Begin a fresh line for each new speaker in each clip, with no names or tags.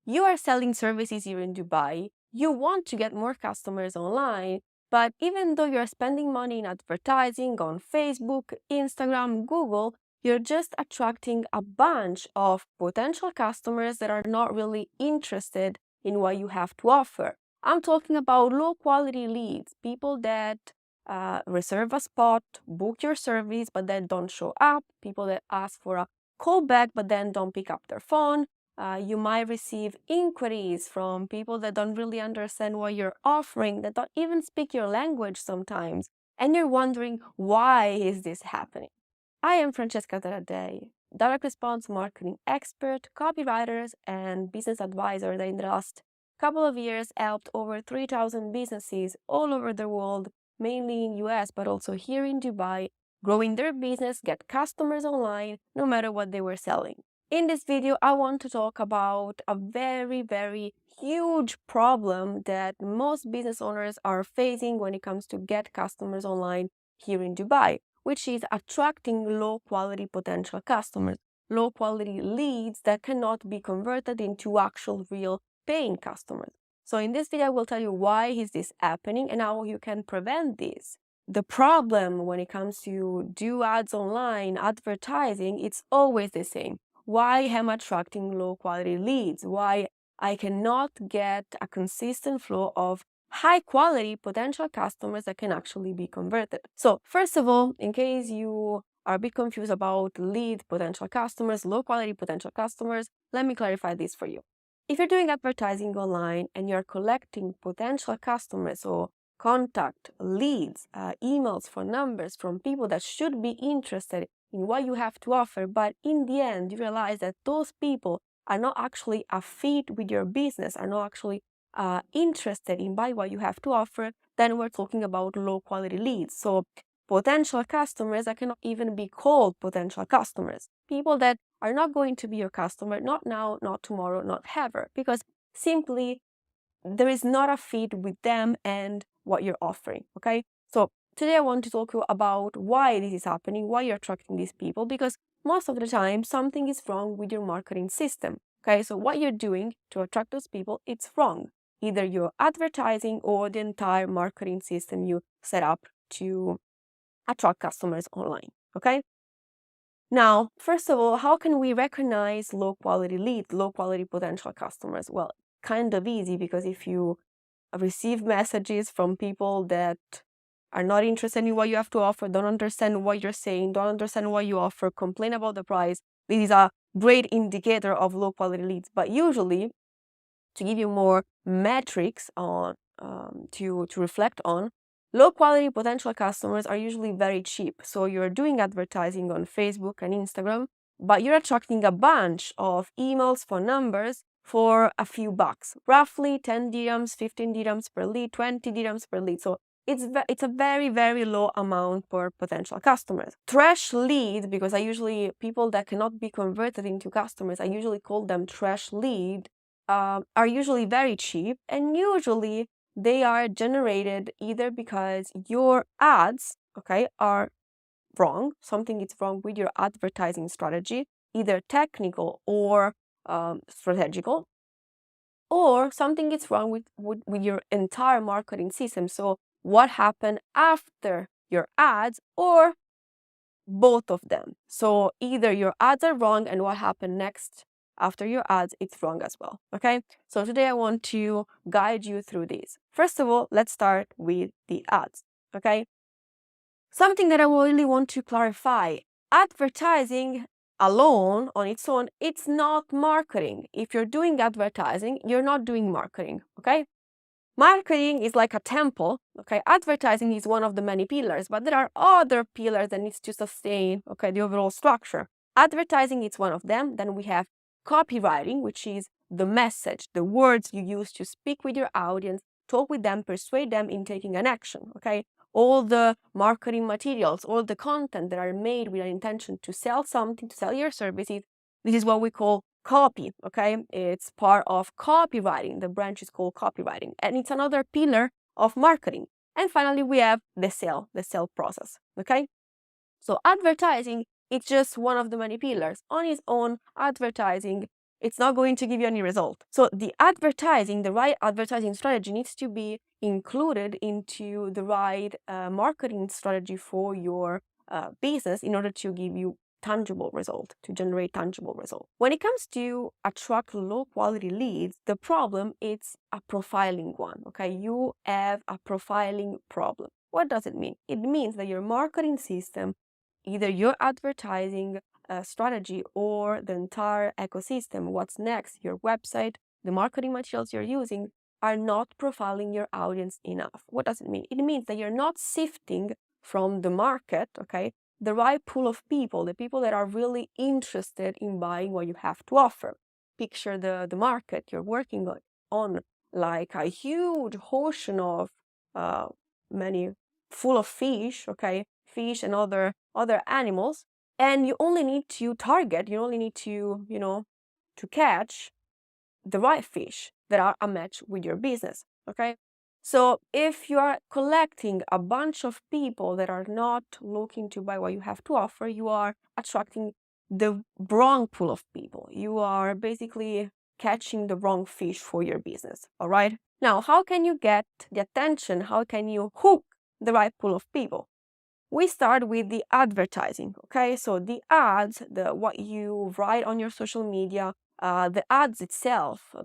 You are selling services here in Dubai. You want to get more customers online, but even though you're spending money in advertising on Facebook, Instagram, Google, you're just attracting a bunch of potential customers that are not really interested in what you have to offer. I'm talking about low quality leads, people that reserve a spot, book your service, but then don't show up, people that ask for a call back, but then don't pick up their phone. You might receive inquiries from people that don't really understand what you're offering, that don't even speak your language sometimes, and you're wondering, why is this happening? I am Francesca Taradei, direct response marketing expert, copywriter, and business advisor that in the last couple of years helped over 3,000 businesses all over the world, mainly in US, but also here in Dubai, growing their business, get customers online, no matter what they were selling. In this video, I want to talk about a very, very huge problem that most business owners are facing when it comes to get customers online here in Dubai, which is attracting low-quality potential customers, low-quality leads that cannot be converted into actual real paying customers. So in this video, I will tell you why is this happening and how you can prevent this. The problem when it comes to do ads online, advertising, it's always the same. Why am I attracting low-quality leads? Why I cannot get a consistent flow of high-quality potential customers that can actually be converted? So first of all, in case you are a bit confused about lead potential customers, low-quality potential customers, let me clarify this for you. If you're doing advertising online and you're collecting potential customers or contact leads, emails, phone numbers from people that should be interested in what you have to offer, but in the end you realize that those people are not actually a fit with your business, are not actually interested in buying what you have to offer, then we're talking about low quality leads. So potential customers that cannot even be called potential customers, people that are not going to be your customer, not now, not tomorrow, not ever, because simply there is not a fit with them and what you're offering. Okay, so today I want to talk to you about why this is happening, why you're attracting these people, because most of the time something is wrong with your marketing system. Okay, so what you're doing to attract those people, it's wrong. Either your advertising or the entire marketing system you set up to attract customers online. Okay, now first of all, how can we recognize low quality leads, low quality potential customers? Well, kind of easy, because if you receive messages from people that are not interested in what you have to offer, don't understand what you're saying, don't understand what you offer, complain about the price, this is a great indicator of low quality leads. But usually, to give you more metrics on to reflect on, low quality potential customers are usually very cheap. So you're doing advertising on Facebook and Instagram, but you're attracting a bunch of emails, phone numbers for a few bucks, roughly 10 dirhams, 15 dirhams per lead, 20 dirhams per lead. So it's a very, very low amount per potential customers. Trash lead, because I usually, people that cannot be converted into customers, I usually call them trash lead, are usually very cheap, and usually they are generated either because your ads, okay, are wrong, something is wrong with your advertising strategy, either technical or strategical, or something is wrong with your entire marketing system. So what happened after your ads, or both of them. So either your ads are wrong and what happened next after your ads, it's wrong as well. Okay, so today I want to guide you through this. First of all, let's start with the ads. Okay, something that I really want to clarify: advertising alone on its own, it's not marketing. If you're doing advertising, you're not doing marketing. Okay, marketing is like a temple, okay? Advertising is one of the many pillars, but there are other pillars that needs to sustain, okay, the overall structure. Advertising is one of them. Then we have copywriting, which is the message, the words you use to speak with your audience, talk with them, persuade them in taking an action, okay? All the marketing materials, all the content that are made with an intention to sell something, to sell your services, this is what we call copy, okay? It's part of copywriting. The branch is called copywriting, and it's another pillar of marketing. And finally, we have the sale process, okay? So advertising, it's just one of the many pillars. On its own, advertising it's not going to give you any result. So the right advertising strategy needs to be included into the right marketing strategy for your business in order to give you tangible result, to generate tangible result. When it comes to attract low quality leads, the problem is a profiling one, okay? You have a profiling problem. What does it mean? It means that your marketing system, either your advertising strategy or the entire ecosystem, what's next, your website, the marketing materials you're using, are not profiling your audience enough. What does it mean? It means that you're not sifting from the market, okay, the right pool of people, the people that are really interested in buying what you have to offer. Picture the market you're working on like a huge ocean of many full of fish, okay, fish and other animals, and you only need to target, you only need to, to catch the right fish that are a match with your business, okay? So if you are collecting a bunch of people that are not looking to buy what you have to offer, you are attracting the wrong pool of people. You are basically catching the wrong fish for your business, all right? Now, how can you get the attention? How can you hook the right pool of people? We start with the advertising, okay? So the ads, what you write on your social media, the ads itself,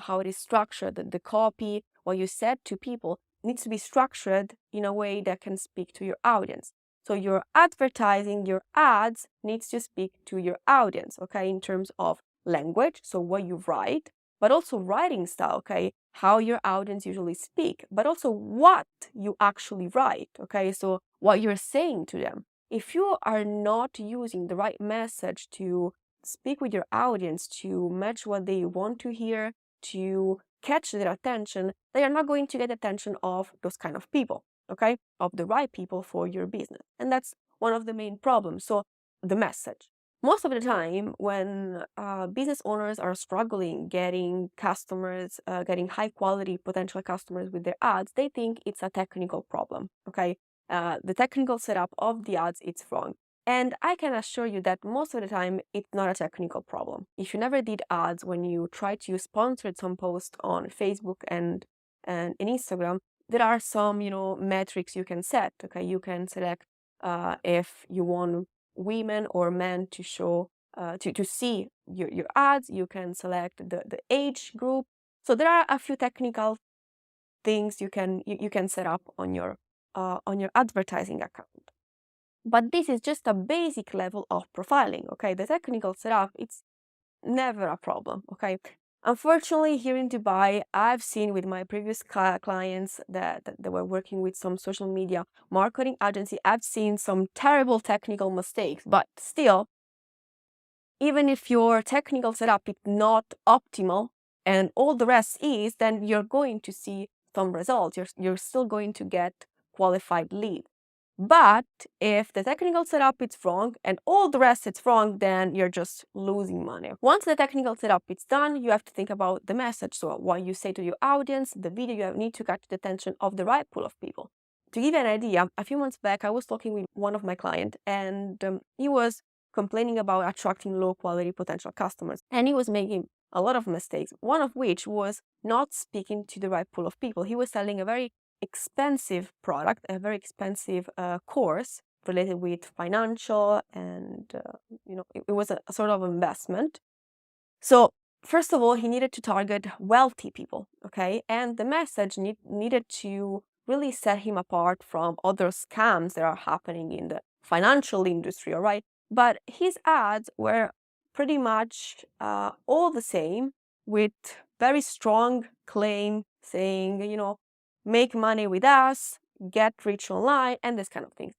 how it is structured, the copy, what you said to people needs to be structured in a way that can speak to your audience. So your advertising, your ads needs to speak to your audience, okay, in terms of language, so what you write, but also writing style, okay, how your audience usually speak, but also what you actually write, okay, so what you're saying to them. If you are not using the right message to speak with your audience, to match what they want to hear, to catch their attention, they are not going to get attention of those kind of people, okay, of the right people for your business. And that's one of the main problems. So the message. Most of the time, when business owners are struggling getting customers, getting high quality potential customers with their ads, they think it's a technical problem, okay? The technical setup of the ads, it's wrong. And I can assure you that most of the time, it's not a technical problem. If you never did ads when you try to sponsor some post on Facebook and in Instagram, there are some, metrics you can set, okay? You can select if you want women or men to show to see your ads. You can select the age group. So there are a few technical things you can set up on your advertising account. But this is just a basic level of profiling, okay? The technical setup, it's never a problem, okay? Unfortunately, here in Dubai, I've seen with my previous clients that they were working with some social media marketing agency, I've seen some terrible technical mistakes, but still, even if your technical setup is not optimal and all the rest is, then you're going to see some results. You're still going to get qualified leads. But if the technical setup is wrong and all the rest is wrong, then you're just losing money. Once the technical setup is done, you have to think about the message. So what you say to your audience, the video, you need to catch the attention of the right pool of people. To give you an idea, a few months back, I was talking with one of my clients, and he was complaining about attracting low quality potential customers. And he was making a lot of mistakes, one of which was not speaking to the right pool of people. He was selling a very expensive product, a very expensive course related with financial, and it was a sort of investment. So first of all, he needed to target wealthy people, okay? And the message needed to really set him apart from other scams that are happening in the financial industry, all right? But his ads were pretty much all the same, with very strong claim saying, make money with us, get rich online, and this kind of thing.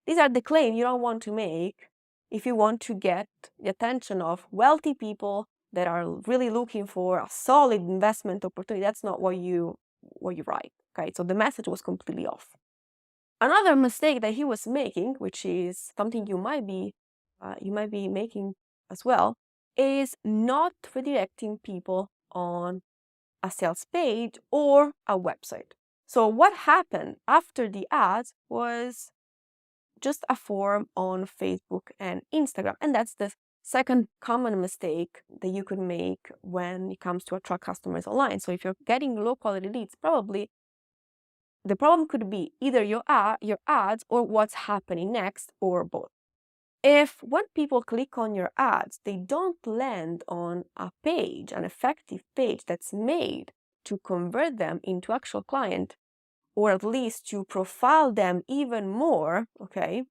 These are the claims you don't want to make if you want to get the attention of wealthy people that are really looking for a solid investment opportunity. That's not what you write, okay? So the message was completely off. Another mistake that he was making, which is something you might be making as well, is not redirecting people on a sales page or a website. So what happened after the ads was just a form on Facebook and Instagram, and that's the Second common mistake that you could make when it comes to attract customers online. So if you're getting low quality leads, probably the problem could be either your ads or what's happening next, or both. If when people click on your ads, they don't land on a page, an effective page that's made to convert them into actual client, or at least to profile them even more, okay,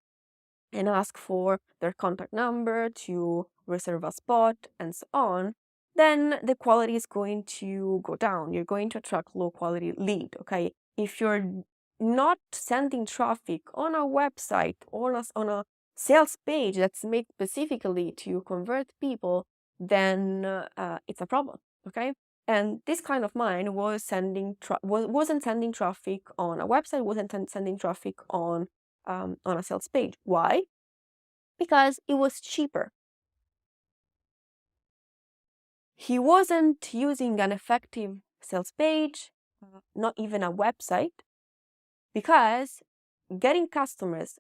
and ask for their contact number to reserve a spot and so on, then the quality is going to go down. You're going to attract low quality lead, okay? If you're not sending traffic on a website or on a sales page that's made specifically to convert people, then it's a problem, okay? And this client of mine wasn't sending traffic on a website, wasn't sending traffic on a sales page. Why? Because it was cheaper. He wasn't using an effective sales page, not even a website, because getting customers,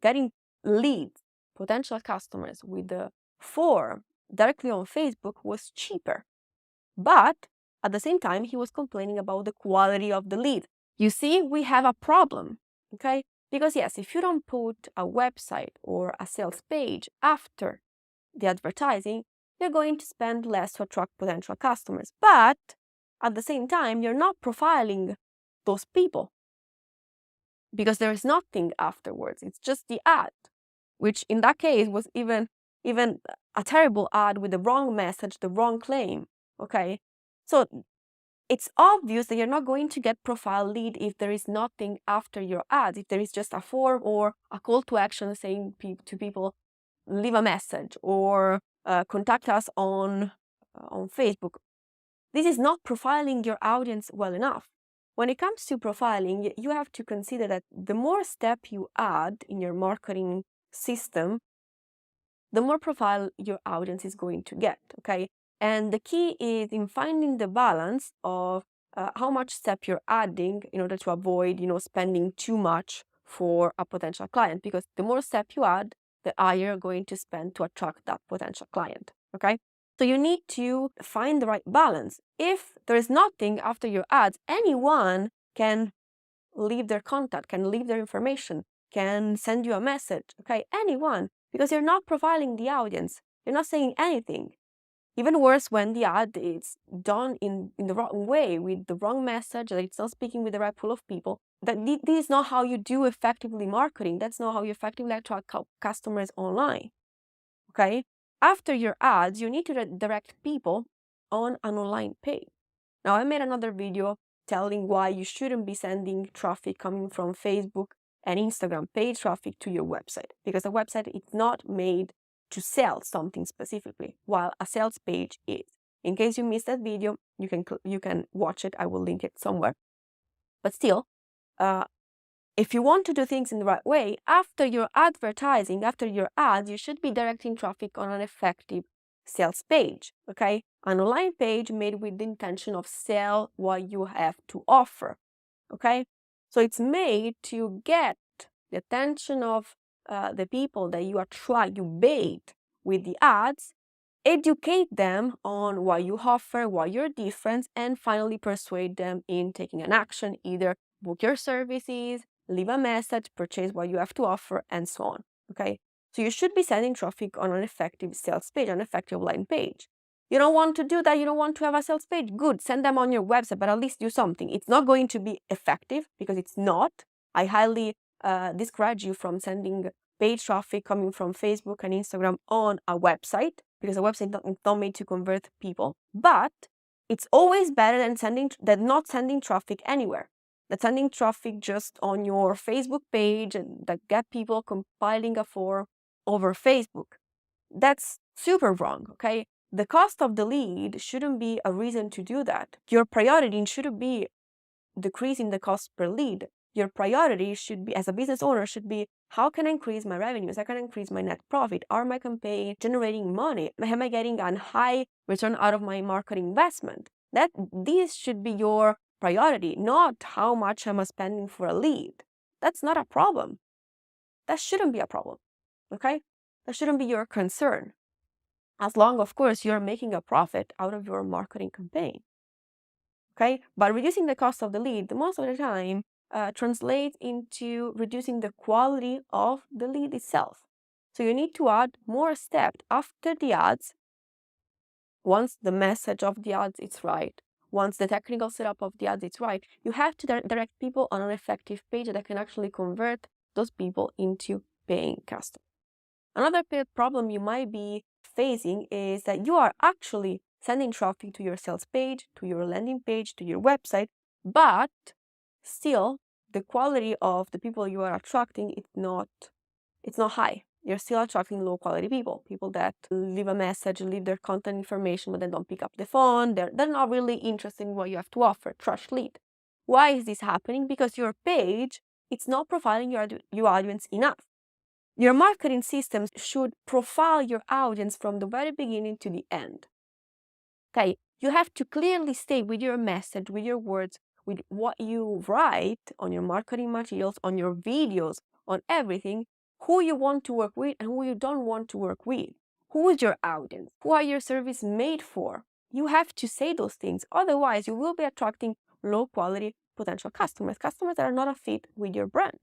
getting leads, potential customers with the form directly on Facebook was cheaper. But at the same time, he was complaining about the quality of the lead. You see, we have a problem, okay? Because yes, if you don't put a website or a sales page after the advertising, you're going to spend less to attract potential customers. But at the same time, you're not profiling those people because there is nothing afterwards. It's just the ad, which in that case was even a terrible ad with the wrong message, the wrong claim, okay? So it's obvious that you're not going to get profile lead if there is nothing after your ads, if there is just a form or a call to action saying to people, leave a message or contact us on Facebook. This is not profiling your audience well enough. When it comes to profiling, you have to consider that the more step you add in your marketing system, the more profile your audience is going to get, okay? And the key is in finding the balance of how much step you're adding in order to avoid, spending too much for a potential client, because the more step you add, the higher you're going to spend to attract that potential client, okay? So you need to find the right balance. If there is nothing after your ads, anyone can leave their contact, can leave their information, can send you a message, okay? Anyone, because you're not profiling the audience. You're not saying anything. Even worse when the ad is done in the wrong way, with the wrong message, that it's not speaking with the right pool of people. That this is not how you do effectively marketing. That's not how you effectively attract customers online, okay? After your ads, you need to direct people on an online page. Now, I made another video telling why you shouldn't be sending traffic coming from Facebook and Instagram paid traffic to your website, because a website is not made to sell something specifically, while a sales page is. In case you missed that video, you can watch it. I will link it somewhere. But still, if you want to do things in the right way, after your advertising, after your ads, you should be directing traffic on an effective sales page, okay? An online page made with the intention of sell what you have to offer, okay? So it's made to get the attention of the people that you bait with the ads, educate them on what you offer, what you're different, and finally persuade them in taking an action, either book your services, leave a message, purchase what you have to offer, and so on, okay? So you should be sending traffic on an effective sales page, an effective line page. You don't want to do that, you don't want to have a sales page, good, send them on your website, but at least do something. It's not going to be effective, because it's not. I highly discourage you from sending paid traffic coming from Facebook and Instagram on a website, because a website is not made to convert people. But it's always better than not sending traffic anywhere. That sending traffic just on your Facebook page and that get people compiling a form over Facebook. That's super wrong, okay? The cost of the lead shouldn't be a reason to do that. Your priority shouldn't be decreasing the cost per lead. Your priority should be, as a business owner, should be, how can I increase my revenues? How can I increase my net profit? Are my campaigns generating money? Am I getting a high return out of my marketing investment? This should be your priority, not how much am I spending for a lead. That's not a problem. That shouldn't be a problem, okay? That shouldn't be your concern. as long, of course, you're making a profit out of your marketing campaign. Okay, but reducing the cost of the lead most of the time translates into reducing the quality of the lead itself. So you need to add more steps after the ads. Once the message of the ads is right, once the technical setup of the ads is right, you have to direct people on an effective page that can actually convert those people into paying customers. Another problem you might be facing is that you are actually sending traffic to your sales page, to your landing page, to your website, but still the quality of the people you are attracting it's not high. You're still attracting low quality people that leave a message, leave their contact information, but then don't pick up the phone. They're not really interested in what you have to offer. Trash lead. Why is this happening? Because your page it's not profiling your audience enough. Your marketing systems should profile your audience from the very beginning to the end. Okay, you have to clearly state with your message, with your words, with what you write on your marketing materials, on your videos, on everything, who you want to work with and who you don't want to work with. Who is your audience? Who are your service made for? You have to say those things. Otherwise, you will be attracting low quality potential customers that are not a fit with your brand.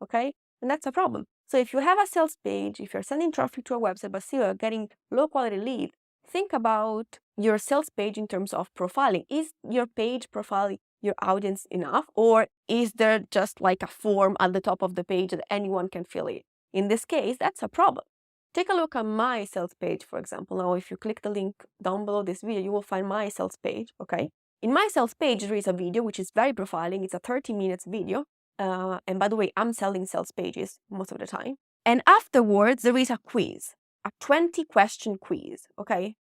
Okay, and that's a problem. So if you have a sales page, if you're sending traffic to a website but still getting low quality lead, think about your sales page in terms of profiling. Is your page profiling your audience enough, or is there just like a form at the top of the page that anyone can fill in? In this case, that's a problem. Take a look at my sales page, for example. Now, if you click the link down below this video, you will find my sales page, okay? In my sales page, there is a video which is very profiling. It's a 30 minutes video. And by the way, I'm selling sales pages most of the time. And afterwards, there is a quiz, a 20-question quiz, okay?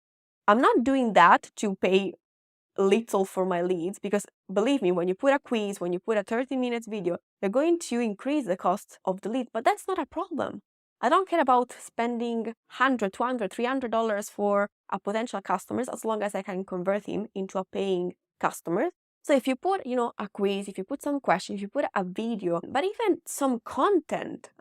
I'm not doing that to pay little for my leads, because believe me, when you put a quiz, when you put a 30 minutes video, you're going to increase the cost of the lead, but that's not a problem. I don't care about spending $100, $200, $300 for a potential customers as long as I can convert him into a paying customer. So if you put, a quiz, if you put some questions, if you put a video, but even some content,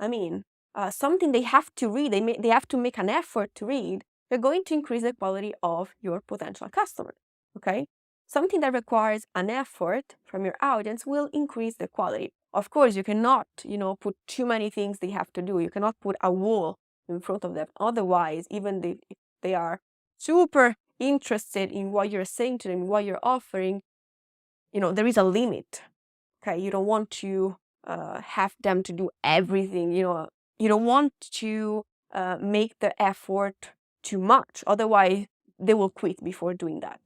something they have to read, they have to make an effort to read, you're going to increase the quality of your potential customer, okay? Something that requires an effort from your audience will increase the quality. Of course, you cannot, put too many things they have to do. You cannot put a wall in front of them. Otherwise, even if they are super interested in what you're saying to them, what you're offering, there is a limit. Okay, you don't want to have them to do everything. You don't want to make the effort too much. Otherwise, they will quit before doing that.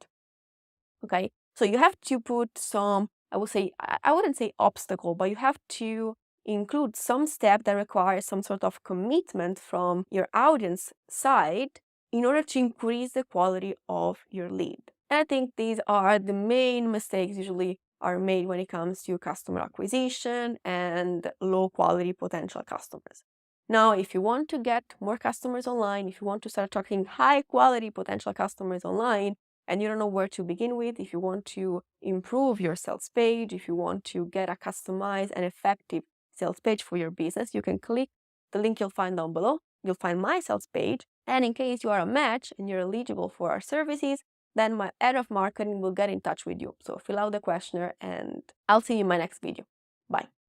Okay, so you have to put some, I would say, I wouldn't say obstacle, but you have to include some step that requires some sort of commitment from your audience side in order to increase the quality of your lead. And I think these are the main mistakes usually are made when it comes to customer acquisition and low quality potential customers. Now, if you want to get more customers online, if you want to start attracting high quality potential customers online, and you don't know where to begin with, if you want to improve your sales page, if you want to get a customized and effective sales page for your business, you can click the link you'll find down below. You'll find my sales page. And in case you are a match and you're eligible for our services, then my head of marketing will get in touch with you. So fill out the questionnaire and I'll see you in my next video. Bye.